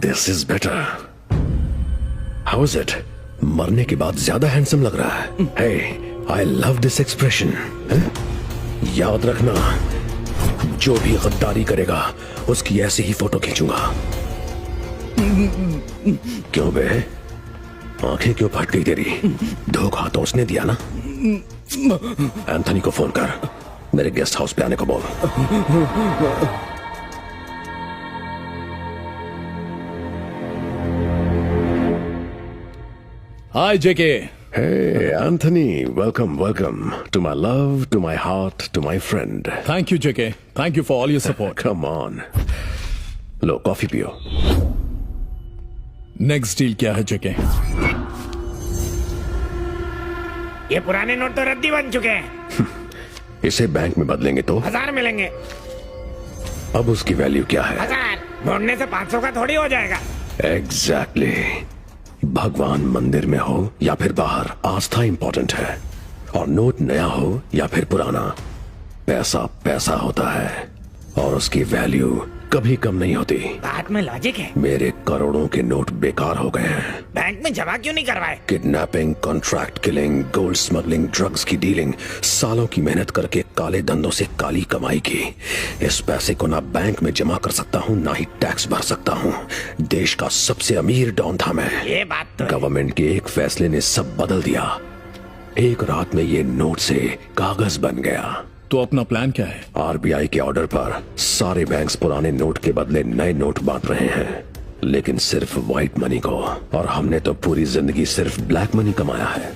This is better. How is it? मरने के बाद ज्यादा हैंडसम लग रहा है। हे, आई लव दिस एक्सप्रेशन। याद रखना, जो भी गद्दारी करेगा उसकी ऐसी ही फोटो खींचूंगा। क्यों बे, आंखें क्यों फट गई तेरी? धोखा तो उसने दिया ना। एंथनी को फोन कर, मेरे गेस्ट हाउस पे आने को बोल। हाय जेके। Hey, Anthony, welcome to my love, to my heart, to my friend. Thank you JK, thank you for all your support. Come on. Low coffee पियो। नेक्स्ट डील क्या है जेके? ये पुराने नोट तो रद्दी बन चुके हैं। इसे बैंक में बदलेंगे तो 1000 मिलेंगे। अब उसकी वैल्यू क्या है? 1000 मोड़ने से 500 का थोड़ी हो जाएगा। एग्जैक्टली। भगवान मंदिर में हो या फिर बाहर, आस्था इंपॉर्टेंट है। और नोट नया हो या फिर पुराना, पैसा पैसा होता है और उसकी वैल्यू कभी कम नहीं होती। बात में लॉजिक है। मेरे करोड़ों के नोट बेकार हो गए हैं। बैंक में जमा क्यों नहीं करवाए? Kidnapping, contract killing, gold smuggling, drugs की डीलिंग, सालों की मेहनत करके काले धंधों से काली कमाई की। इस पैसे को ना बैंक में जमा कर सकता हूँ, ना ही टैक्स भर सकता हूँ। देश का सबसे अमीर डॉन था मैं। ये बात तो है। गवर्नमेंट के एक फैसले ने सब बदल दिया। एक रात में ये नोट से कागज बन गया। तो अपना प्लान क्या है? आरबीआई के ऑर्डर पर सारे बैंक्स पुराने नोट के बदले नए नोट बांट रहे हैं, लेकिन सिर्फ व्हाइट मनी को। और हमने तो पूरी जिंदगी सिर्फ ब्लैक मनी कमाया है।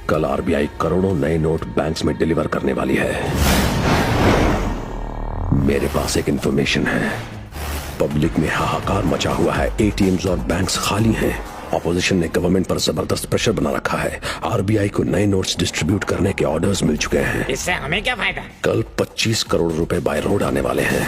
कल आरबीआई करोड़ों नए नोट बैंक्स में डिलीवर करने वाली है। मेरे पास एक इंफॉर्मेशन है। पब्लिक में हाहाकार मचा हुआ है। एटीएम्स और बैंक्स खाली हैं। ऑपोजिशन ने गवर्नमेंट पर जबरदस्त प्रेशर बना रखा है। आरबीआई को नए नोट्स डिस्ट्रीब्यूट करने के ऑर्डर्स मिल चुके हैं। इससे हमें क्या फायदा? कल 25 करोड़ रुपए बाय रोड आने वाले हैं।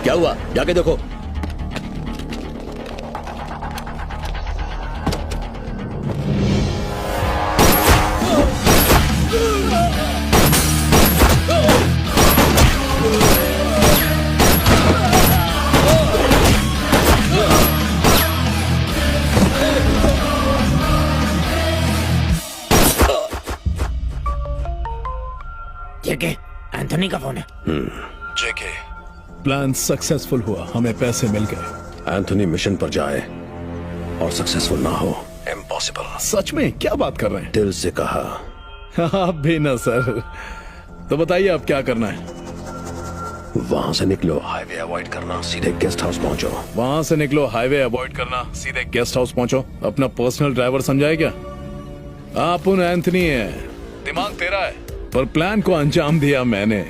क्या हुआ? जाके देखो। जेके, एंथनी का फोन है। जेके, प्लान सक्सेसफुल हुआ, हमें पैसे मिल गए। एंथनी मिशन पर जाए और सक्सेसफुल ना हो, इम्पॉसिबल। सच में? क्या बात कर रहे हैं? दिल से कहा। आप भी ना सर। तो बताइए अब क्या करना है? वहां से निकलो, हाईवे अवॉइड करना, सीधे गेस्ट हाउस पहुंचो। वहां से निकलो, हाईवे अवॉइड करना, सीधे गेस्ट हाउस पहुंचो। अपना पर्सनल ड्राइवर समझाए क्या? आप उन एंथनी है, दिमाग तेरा है, पर प्लान को अंजाम दिया मैंने।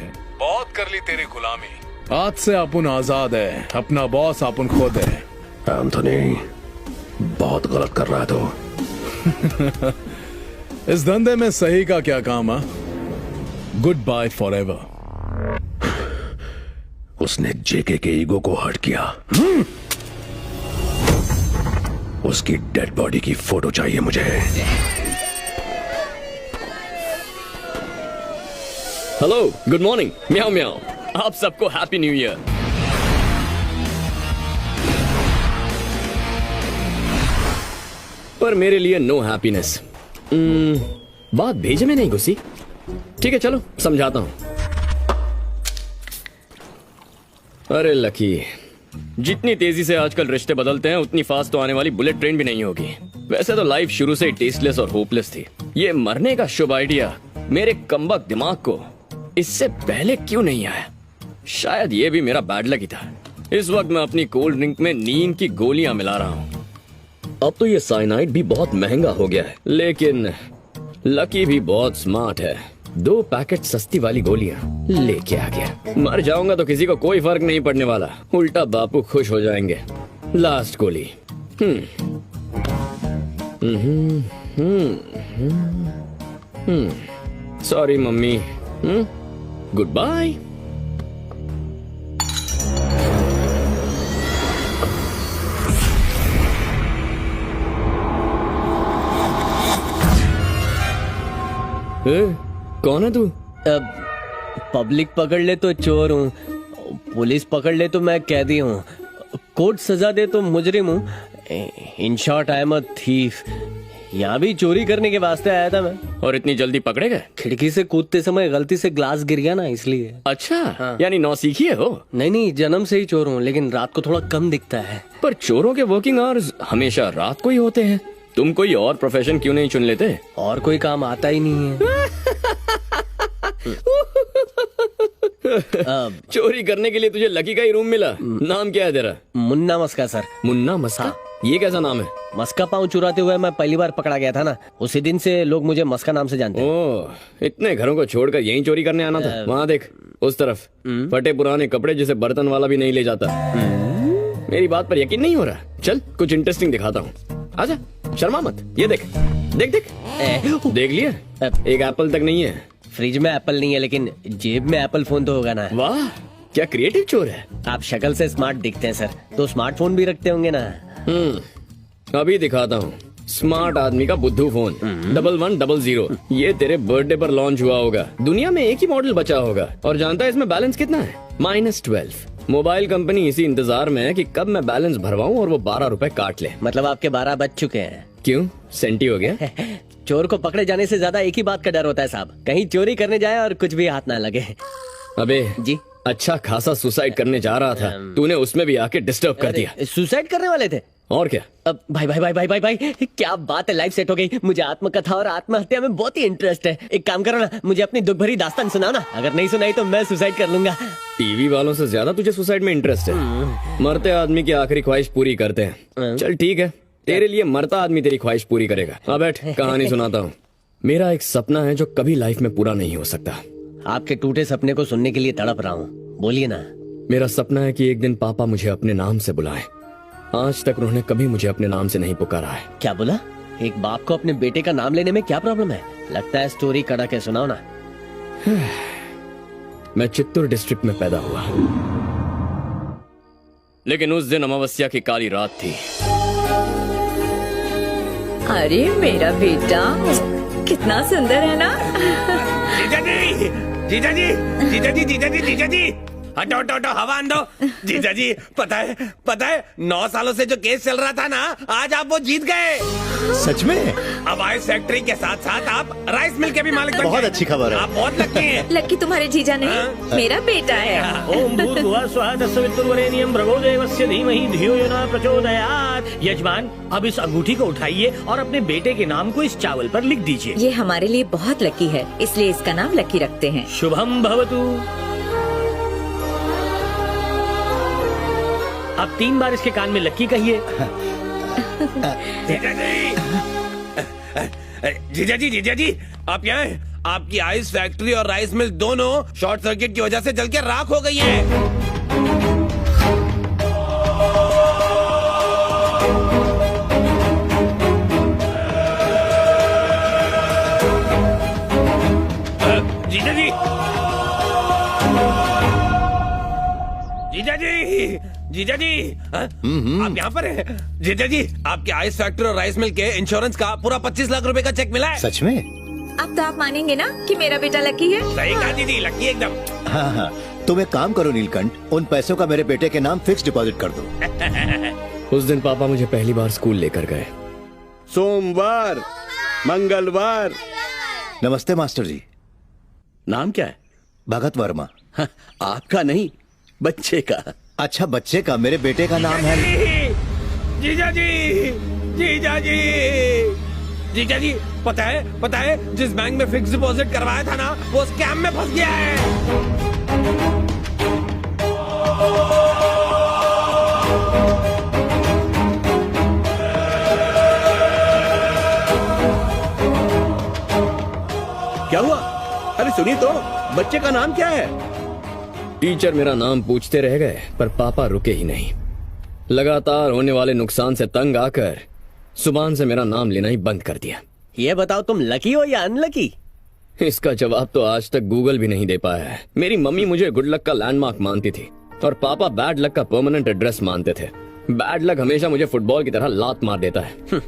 बहुत कर ली तेरी गुलामी। आज से अपन आजाद है, अपना बॉस अपन खुद है। एंथनी, बहुत गलत कर रहा है तो। इस धंधे में सही का क्या काम है? Goodbye forever. उसने जेके के ईगो को हर्ट किया। उसकी डेड बॉडी की फोटो चाहिए मुझे। Hello, good morning. Meow meow. आप सबको हैप्पी न्यू ईयर। पर मेरे लिए नो हैप्पीनेस। बात भेजे में नहीं घुसी। ठीक है, चलो समझाता हूं। अरे लकी, जितनी तेजी से आजकल रिश्ते बदलते हैं उतनी फास्ट तो आने वाली बुलेट ट्रेन भी नहीं होगी। वैसे तो लाइफ शुरू से ही टेस्टलेस और होपलेस थी। ये मरने का शुभ आइडिया मेरे कमबख्त दिमाग को इससे पहले क्यों नहीं आया? शायद ये भी मेरा बैड लक ही था। इस वक्त मैं अपनी कोल्ड ड्रिंक में नींद की गोलियां मिला रहा हूँ। अब तो ये साइनाइड भी बहुत महंगा हो गया है, लेकिन लकी भी बहुत स्मार्ट है। 2 पैकेट सस्ती वाली गोलियां लेके आ गया। मर जाऊंगा तो किसी को कोई फर्क नहीं पड़ने वाला, उल्टा बापू खुश हो जाएंगे। लास्ट गोली। Sorry mummy. Goodbye. कौन है तू? पब्लिक पकड़ ले तो चोर हूँ, पुलिस पकड़ ले तो मैं कैदी हूँ, कोर्ट सजा दे तो मुजरिम हूँ। In short I am a thief. यहाँ भी चोरी करने के वास्ते आया था मैं। और इतनी जल्दी पकड़े गए? खिड़की से कूदते समय गलती से ग्लास गिर गया ना, इसलिए। अच्छा, यानी नौसीखी है हो? नहीं, जन्म से ही चोर हूँ, लेकिन रात को थोड़ा कम दिखता है। पर चोरों के वर्किंग आवर्स हमेशा रात को ही होते हैं। तुम कोई और प्रोफेशन क्यों नहीं चुन लेते? और कोई काम आता ही नहीं है। चोरी करने के लिए तुझे लकी का ही रूम मिला। नाम क्या है तेरा? मुन्ना मस्का सर। मुन्ना मस्का? ये कैसा नाम है? मस्का पाँव चुराते हुए मैं पहली बार पकड़ा गया था ना, उसी दिन से लोग मुझे मस्का नाम से जानते हैं। ओह, इतने घरों को छोड़कर यहीं चोरी करने आना था? वहाँ देख, उस तरफ फटे पुराने कपड़े जिसे बर्तन वाला भी नहीं ले जाता। मेरी बात पर यकीन नहीं हो रहा? चल कुछ इंटरेस्टिंग दिखाता हूँ, आजा, शर्मा मत। ये देख देख देख, देख लिया? एक एप्पल तक नहीं है। फ्रिज में एप्पल नहीं है, लेकिन जेब में एप्पल फोन तो होगा ना। वाह, क्या क्रिएटिव चोर है। आप शक्ल से स्मार्ट दिखते हैं सर, तो स्मार्टफोन भी रखते होंगे ना। अभी दिखाता हूँ स्मार्ट आदमी का बुद्धू फोन। 1100। ये तेरे बर्थडे पर लॉन्च हुआ होगा। दुनिया में एक ही मॉडल बचा होगा। और जानता है इसमें बैलेंस कितना है? -12। मोबाइल कंपनी इसी इंतजार में है कि कब मैं बैलेंस भरवाऊं और वो 12 रुपए काट ले। मतलब आपके 12 बज चुके हैं। क्यों, सेंटी हो गया? चोर को पकड़े जाने से ज्यादा एक ही बात का डर होता है साहब, कहीं चोरी करने जाए और कुछ भी हाथ ना लगे। अबे जी, अच्छा खासा सुसाइड करने जा रहा था, तूने उसमें भी आके डिस्टर्ब कर दिया। सुसाइड करने वाले थे? और क्या? अब भाई भाई भाई भाई भाई भाई क्या बात है, लाइफ सेट हो गई। मुझे आत्मकथा और आत्महत्या में बहुत ही इंटरेस्ट है। एक काम करो ना, मुझे अपनी दुख भरी दास्तान सुनाओ ना। अगर नहीं सुनाई तो मैं सुसाइड कर लूंगा। टीवी वालों से ज्यादा तुझे सुसाइड में इंटरेस्ट है। मरते आदमी की आखिरी ख्वाहिश पूरी करते हैं। चल ठीक है, तेरे लिए मरता आदमी तेरी ख्वाहिश पूरी करेगा। अब बैठ, कहानी सुनाता हूँ। मेरा एक सपना है जो कभी लाइफ में पूरा नहीं हो सकता। आपके टूटे सपने को सुनने के लिए तड़प रहा हूँ, बोलिए ना। मेरा सपना है कि एक दिन पापा मुझे अपने नाम से बुलाएं। आज तक उन्होंने कभी मुझे अपने नाम से नहीं पुकारा है। क्या बोला? एक बाप को अपने बेटे का नाम लेने में क्या प्रॉब्लम है? लगता है स्टोरी कड़ा के सुनाओ ना। मैं चित्तूर डिस्ट्रिक्ट में पैदा हुआ, लेकिन उस दिन अमावस्या की काली रात थी। अरे मेरा बेटा कितना सुंदर है ना। जीजा जी, जीजा जी, जीजा जी, जीजा जी, जीजा जी, हटो हटो हटो, हवा आन दो। जीजा जी, पता है 9 सालों से जो केस चल रहा था ना, आज आप वो जीत गए। सच में? अब आइस फैक्ट्री के साथ साथ आप राइस मिल के भी मालिक बन गए। बहुत अच्छी खबर है। आप बहुत लकी हैं। लक्की तुम्हारे जीजा नहीं, मेरा बेटा है। ओम भूर्भुवः स्वः तत्सवितुर्वरेण्यं भर्गो देवस्य धीमहि धियो यो न प्रचोदयात्। यजमान, अब इस अंगूठी को उठाइए और अपने बेटे के नाम को इस चावल पर लिख दीजिए। ये हमारे लिए बहुत लकी है, इसलिए इसका नाम लकी रखते हैं। शुभम भवतु। अब 3 बार इसके कान में लक्की कहिए। जीजा जी, जीजा जी, जीजा जी, आप यहाँ हैं? आपकी आइस फैक्ट्री और राइस मिल दोनों शॉर्ट सर्किट की वजह से जल के राख हो गई है। जीजा जी, जीजा जी, जीजा जी, आप यहाँ पर हैं? जीजा जी, आपके आइस फैक्ट्री और राइस मिल के इंश्योरेंस का पूरा 25 लाख रुपए का चेक मिला है। सच में? अब तो आप मानेंगे ना कि मेरा बेटा लकी है। सही कहा दीदी, लकी एकदम। हाँ, तुम एक काम करो नीलकंठ, उन पैसों का मेरे बेटे के नाम फिक्स डिपॉजिट कर दो। उस दिन पापा मुझे पहली बार स्कूल लेकर गए। सोमवार, मंगलवार। नमस्ते मास्टर जी। नाम क्या है? भगत वर्मा। आपका नहीं, बच्चे का। अच्छा, बच्चे का? मेरे बेटे का नाम है। जीजा जी, जीजा जी, जीजा जी, पता है जिस बैंक में फिक्स डिपॉजिट करवाया था ना, वो स्कैम में फंस गया है। क्या हुआ? अरे सुनिए तो, बच्चे का नाम क्या है? टीचर मेरा नाम पूछते रह गए, पर पापा रुके ही नहीं। लगातार होने वाले नुकसान से तंग आकर सुभान से मेरा नाम लेना ही बंद कर दिया। ये बताओ, तुम लकी हो या अनलकी? इसका जवाब तो आज तक गूगल भी नहीं दे पाया है। मेरी मम्मी मुझे गुड लक का लैंडमार्क मानती थी और पापा बैड लक का परमानेंट एड्रेस मानते थे। बैड लक हमेशा मुझे फुटबॉल की तरह लात मार देता है।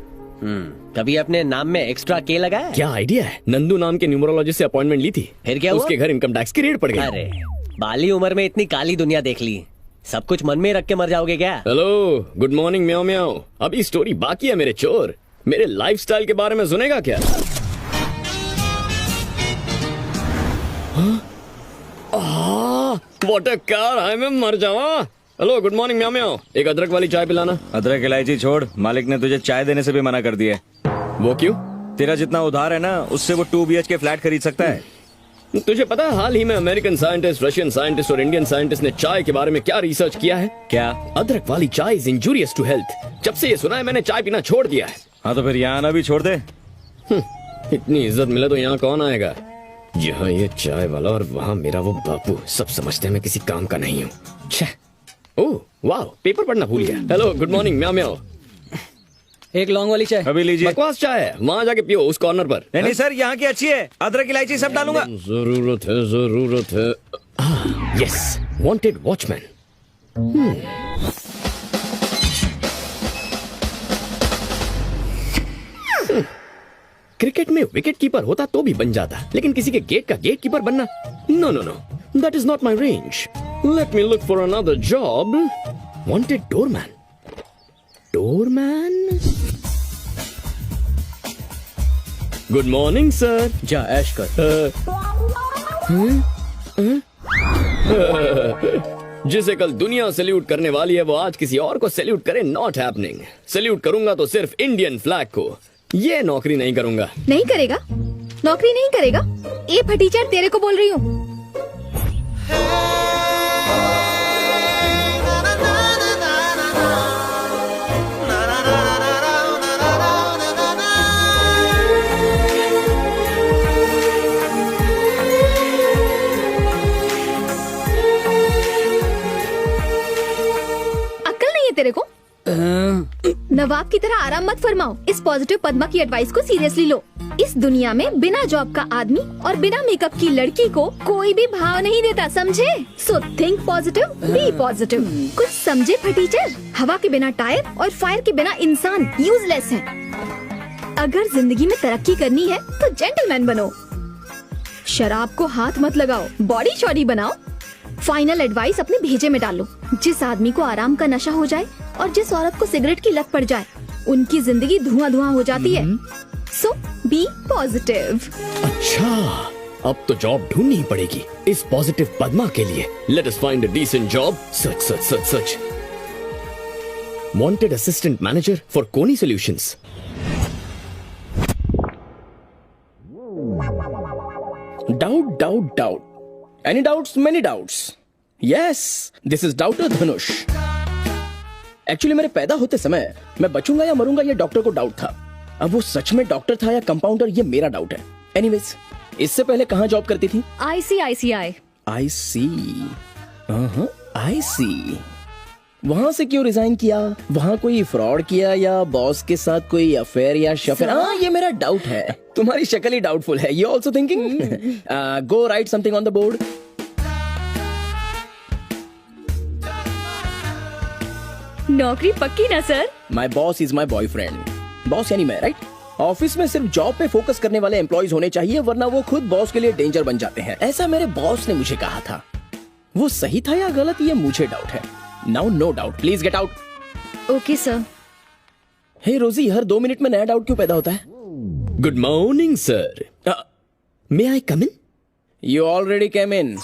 कभी अपने नाम में एक्स्ट्रा के लगाया? क्या आइडिया है? नंदू नाम के न्यूमरोलॉजिस्ट से अपॉइंटमेंट ली थी। फिर क्या हुआ? उसके घर इनकम टैक्स की रेड पड़ गई। अरे बाली उम्र में इतनी काली दुनिया देख ली, सब कुछ मन में रख के मर जाओगे क्या? हेलो, गुड मॉर्निंग म्याओ म्याओ। अभी स्टोरी बाकी है मेरे चोर। मेरे लाइफस्टाइल के बारे में सुनेगा क्या? व्हाट अ कार, आई मैं मर जावा। हेलो, गुड मॉर्निंग म्याओ म्याओ। एक अदरक वाली चाय पिलाना। अदरक इलायची छोड़, मालिक ने तुझे चाय देने से भी मना कर दिया है। वो क्यों? तेरा जितना उधार है ना, उससे वो 2 BHK फ्लैट खरीद सकता है। तुझे पता है हाल ही में अमेरिकन साइंटिस्ट, रशियन साइंटिस्ट और इंडियन साइंटिस्ट ने चाय के बारे में क्या रिसर्च किया है? क्या? अदरक वाली चाय इज इंजूरियस टू हेल्थ। जब से ये सुना है मैंने चाय पीना छोड़ दिया है। हाँ तो फिर यहाँ आना भी छोड़ दे। इतनी इज्जत मिले तो यहाँ कौन आएगा? यहाँ ये चाय वाला और वहाँ मेरा वो बापू, सब समझते हैं मैं किसी काम का नहीं हूँ। छह। ओह वाह, पेपर पढ़ना भूल गया। हेलो, गुड मॉर्निंग म्याओ म्याओ। एक लॉन्ग वाली चाय। अभी लीजिए। बकवास चाय है, वहाँ जाके पियो उस कॉर्नर पर। नहीं सर, यहाँ की अच्छी है, अदरक इलायची सब डालूंगा। जरूरत है, जरूरत है। Yes, wanted watchman. क्रिकेट में विकेट कीपर होता तो भी बन जाता, लेकिन किसी के गेट का गेट कीपर बनना, no no no, that is not my range. Let me look for another job. Wanted doorman. Doorman. Good morning sir. जा ऐश कर। जिसे कल दुनिया सैल्यूट करने वाली है वो आज किसी और को सैल्यूट करे, नॉट हैपनिंग। सैल्यूट करूंगा तो सिर्फ इंडियन फ्लैग को, ये नौकरी नहीं करूंगा। नहीं करेगा? नौकरी नहीं करेगा? ए फटीचर, तेरे को बोल रही हूँ। अक्ल नहीं है तेरे को? नवाब की तरह आराम मत फरमाओ। इस पॉजिटिव पद्मा की एडवाइस को सीरियसली लो। इस दुनिया में बिना जॉब का आदमी और बिना मेकअप की लड़की को कोई भी भाव नहीं देता, समझे? So think positive, be positive. कुछ समझे फटीचर? हवा के बिना टायर और फायर के बिना इंसान यूजलेस है। अगर जिंदगी में तरक्की करनी है तो जेंटलमैन बनो। शराब को हाथ मत लगाओ, बॉडी शॉडी बनाओ। फाइनल एडवाइस अपने भेजे में डालो। जिस आदमी को आराम का नशा हो जाए और जिस औरत को सिगरेट की लत पड़ जाए, उनकी जिंदगी धुआं धुआं हो जाती है। सो बी पॉजिटिव। अच्छा, अब तो जॉब ढूंढनी ही पड़ेगी इस पॉजिटिव पद्मा के लिए। Let us find a decent job. Search search search search. Wanted assistant manager for Koni solutions. Doubt, doubt, doubt. Any doubts? Many doubts. Yes, this is Doubter Dhanush. Actually मेरे पैदा होते समय मैं बचूंगा या मरूंगा ये डॉक्टर को डाउट था। अब वो सच में डॉक्टर था या कंपाउंडर, ये मेरा डाउट है। एनीवेज, इससे पहले कहाँ जॉब करती थी? ICICI। आई सी, आई सी। वहां से क्यों रिजाइन किया? वहां कोई फ्रॉड किया या बॉस के साथ कोई अफेयर या शफेयर? हाँ, ये मेरा डाउट है। तुम्हारी शक्ल ही डाउटफुल है। You also thinking? Go right something on the board. नौकरी पक्की ना sir? My boss is my boyfriend. Boss यानी मैं, राइट? ऑफिस में सिर्फ जॉब पे फोकस करने वाले एम्प्लॉयज होने चाहिए, वरना वो खुद बॉस के लिए डेंजर बन जाते हैं। ऐसा मेरे बॉस ने मुझे कहा था। वो सही था या गलत, ये मुझे डाउट है। Now no doubt, please get out. Okay sir. Hey Rosie, her 2 minute में नया डाउट क्यों पैदा होता है? Good morning sir. May I come in? You already came in.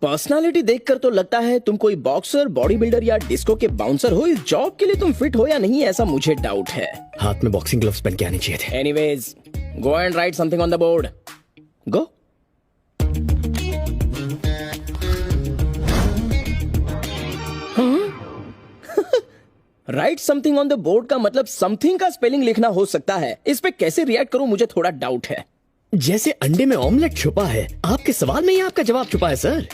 Personality देखकर तो लगता है तुम कोई बॉक्सर, बॉडी बिल्डर या डिस्को के बाउंसर हो। इस जॉब के लिए तुम फिट हो या नहीं, ऐसा मुझे डाउट है। हाथ में बॉक्सिंग ग्लव्स पहन के आने चाहिए थे। Anyways, go and right something on the board. Go. Right something on the board का मतलब समथिंग का स्पेलिंग लिखना हो सकता है। इस पे कैसे रिएक्ट करूं, मुझे थोड़ा डाउट है। जैसे अंडे में ऑमलेट छुपा है, आपके सवाल में ही आपका जवाब छुपा है सर।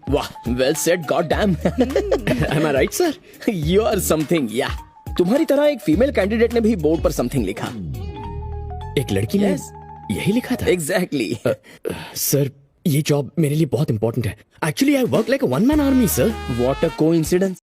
वाह, well said, god damn. Am I right, sir? You are something, yeah. तुम्हारी तरह एक फीमेल कैंडिडेट ने भी बोर्ड पर समथिंग लिखा। एक लड़की ने Yes. यही लिखा था? एग्जैक्टली। सर, ये जॉब मेरे लिए बहुत इंपॉर्टेंट है. Actually I work like one man army sir. What a coincidence.